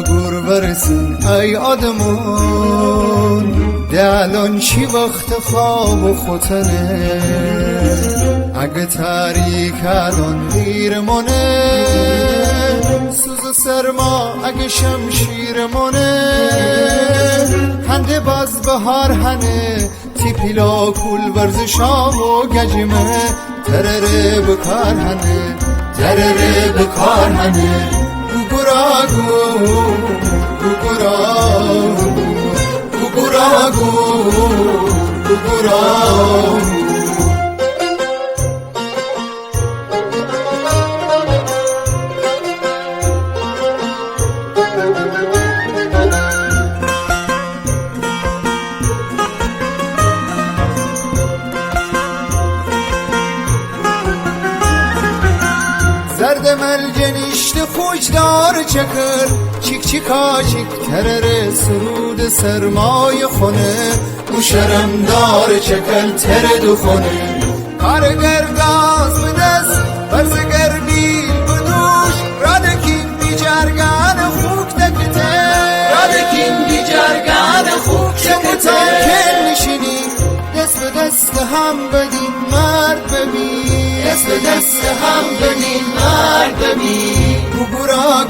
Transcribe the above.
گور برسن ای آدمون ده الان چی وقت خواب و خوتنه اگه تاریک الان دیر مونه سوز و سرما اگه شمشیر مونه هنده باز بهار هنه تیپیلا کول ورزشا و گجمه ترره بکار هنه ترره بکار هنه زرد ملجنیشت خوشدار چکر چیک چیکا چیک ترر سرود سرمای خونه او شرمدار چکل تر دو خونه کارگر گاز بدست برزگر بیل بدوش رادکیم بی جرگان خوک دکته رادکیم بی جرگان خوک دکته کل نشینی دست به دست هم بدین مرد ببین دست به دست هم بدین مرد ببین گورا